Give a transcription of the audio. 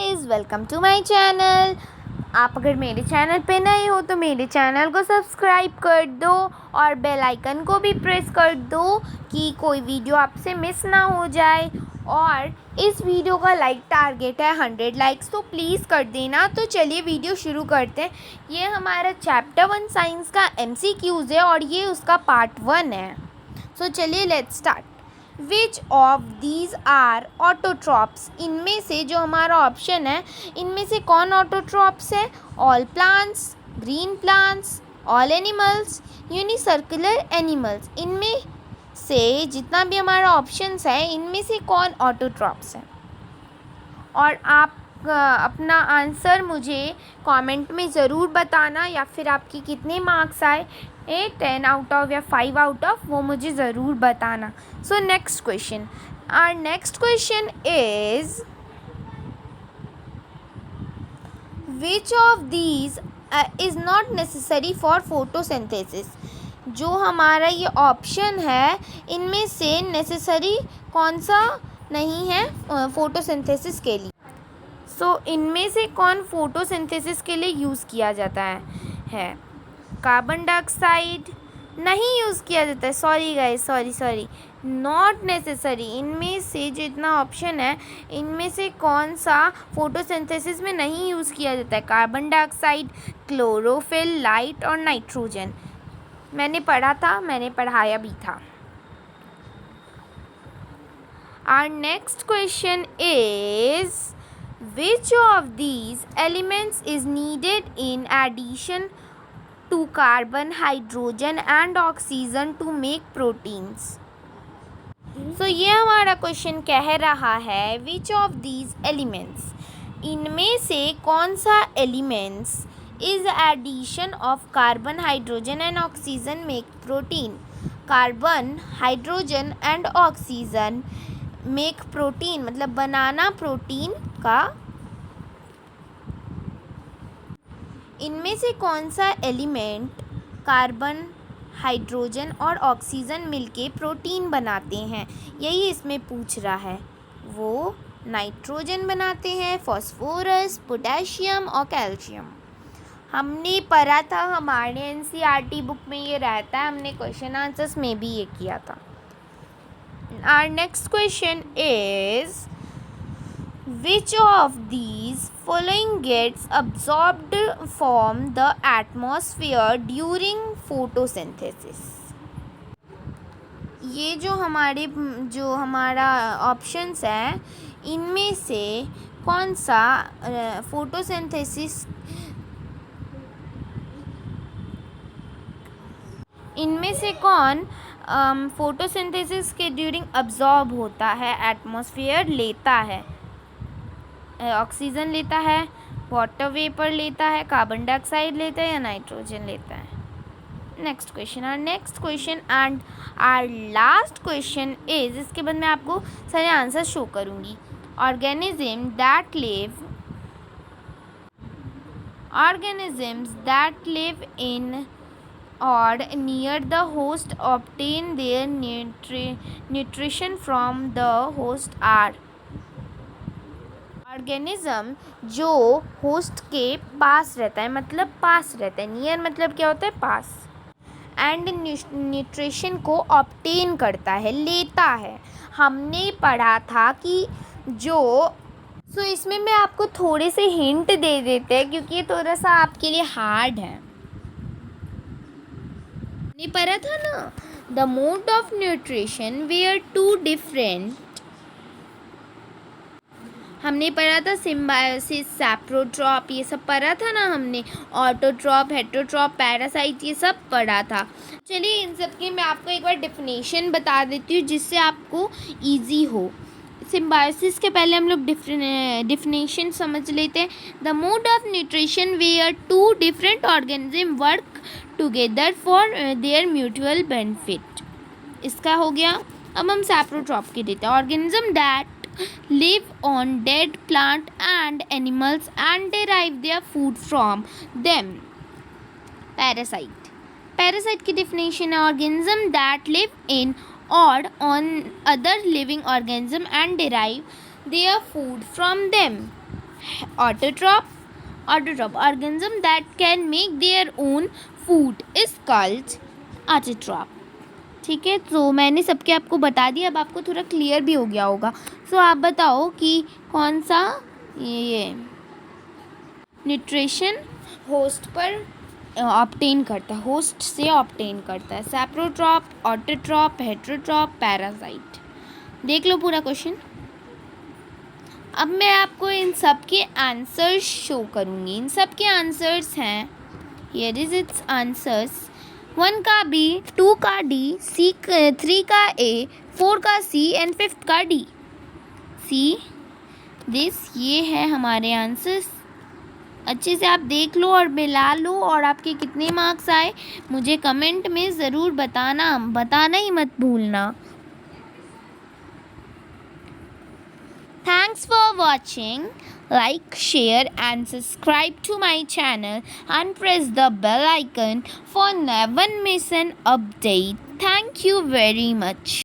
Guys, welcome to my channel. आप अगर मेरे चैनल पे नए हो तो मेरे चैनल को सब्सक्राइब कर दो और बेल आइकन को भी प्रेस कर दो कि कोई वीडियो आपसे मिस ना हो जाए। और इस वीडियो का लाइक टारगेट है 100 लाइक्स, तो प्लीज़ कर देना। तो चलिए वीडियो शुरू करते हैं। ये हमारा चैप्टर 1 साइंस का MCQs है और ये उसका पार्ट 1 है। सो चलिए let's start. Which of these are autotrophs? इनमें से जो हमारा ऑप्शन है, इनमें से कौन ऑटोट्रॉप्स है? All plants, green plants, all animals, unicellular animals. इनमें से जितना भी हमारा ऑप्शंस है, इनमें से कौन ऑटोट्रॉप्स है? और आप अपना आंसर मुझे कमेंट में ज़रूर बताना, या फिर आपकी कितने मार्क्स आए, 10 आउट ऑफ या 5 आउट ऑफ, वो मुझे ज़रूर बताना। So next question, our next question is which of these is not necessary for photosynthesis? जो हमारा ये ऑप्शन है, इनमें से नेसेसरी कौन सा नहीं है फोटोसिंथेसिस के लिए? इनमें से कौन फोटोसिंथेसिस के लिए यूज़ किया जाता है? कार्बन डाइऑक्साइड नहीं यूज़ किया जाता है। Sorry guys, sorry, not necessary. इनमें से जो इतना ऑप्शन है, इनमें से कौन सा फोटोसिंथेसिस में नहीं यूज़ किया जाता है? कार्बन डाइऑक्साइड, क्लोरोफिल, लाइट और नाइट्रोजन। मैंने पढ़ा था, मैंने पढ़ाया भी था। Our next question is which of these elements is needed in addition to carbon, hydrogen and oxygen to make proteins? So ये हमारा क्वेश्चन कह रहा है which of these elements, इनमें से कौन सा elements is addition of carbon, hydrogen and oxygen make protein? Carbon, hydrogen and oxygen make protein, मतलब बनाना प्रोटीन का। इनमें से कौन सा एलिमेंट कार्बन, हाइड्रोजन और ऑक्सीजन मिलके प्रोटीन बनाते हैं, यही इसमें पूछ रहा है। वो नाइट्रोजन बनाते हैं, फॉस्फोरस, पोटेशियम और कैल्शियम। हमने पढ़ा था, हमारे NCERT बुक में ये रहता है, हमने क्वेश्चन आंसर्स में भी ये किया था। Our next question is which of these following gets absorbed from the atmosphere during photosynthesis? ये जो हमारा ऑप्शंस है, इनमें से कौन सा फोटोसिंथेसिस, इनमें से कौन फोटोसिंथेसिस के ड्यूरिंग अब्जॉर्ब होता है, एटमॉस्फेयर लेता है? ऑक्सीजन लेता है, वाटर वेपर लेता है, कार्बन डाइऑक्साइड लेता है या नाइट्रोजन लेता है? Next question, our next question and our last question is, इसके बाद मैं आपको सारे आंसर शो करूँगी। organisms that live in or near the host obtain their nutrition from the host are? Organism जो होस्ट के पास रहता है, मतलब पास रहता है। नियर मतलब क्या होता है? पास। एंड न्यूट्रिशन को ऑब्टेन करता है, लेता है। हमने पढ़ा था कि जो इसमें मैं आपको थोड़े से हिंट दे देते हैं, क्योंकि ये थोड़ा सा आपके लिए हार्ड है। नहीं पढ़ा था ना, the mode of nutrition where two different. हमने पढ़ा था सिम्बायोसिस, सैप्रोट्रॉप, ये सब पढ़ा था ना हमने। ऑटोट्रॉप, हेटरोट्रॉप, पैरासाइट, ये सब पढ़ा था। चलिए इन सब की मैं आपको एक बार डेफिनेशन बता देती हूँ, जिससे आपको इजी हो। सिम्बायोसिस के पहले हम लोग डिफिनेशन समझ लेते हैं। The mode of nutrition where two different organism work together for their mutual benefit. इसका हो गया। अब हम सैप्रोट्रॉप के देते हैं। Organism that live on dead plant and animals and derive their food from them. Parasite की definition है organism that live in or on other living organism and derive their food from them. Autotroph. Autotroph organism that can make their own food is called autotroph. ठीक है, तो मैंने सबके आपको बता दिया, अब आपको थोड़ा क्लियर भी हो गया होगा. सो आप बताओ कि कौन सा ये न्यूट्रिशन होस्ट पर ऑब्टेन करता है, होस्ट से ऑब्टेन करता है. सैप्रोट्रॉप, ऑटोट्रॉप, हेटेरोट्रॉप, पैरासाइट. देख लो पूरा क्वेश्चन. अब मैं आपको इन सब के आंसर्स शो करूँगी. इन सब के आंसर्स हैं, हियर इज इट्स आंसर्स. 1 का B, 2 का D, 3 का A, 4 का C एंड 5th का D. सी दिस, ये है हमारे आंसर्स. अच्छे से आप देख लो और मिला लो, और आपके कितने मार्क्स आए मुझे कमेंट में ज़रूर बताना ही मत भूलना. Thanks for watching. Like, share and subscribe to my channel and press the bell icon for never miss an update. Thank you very much.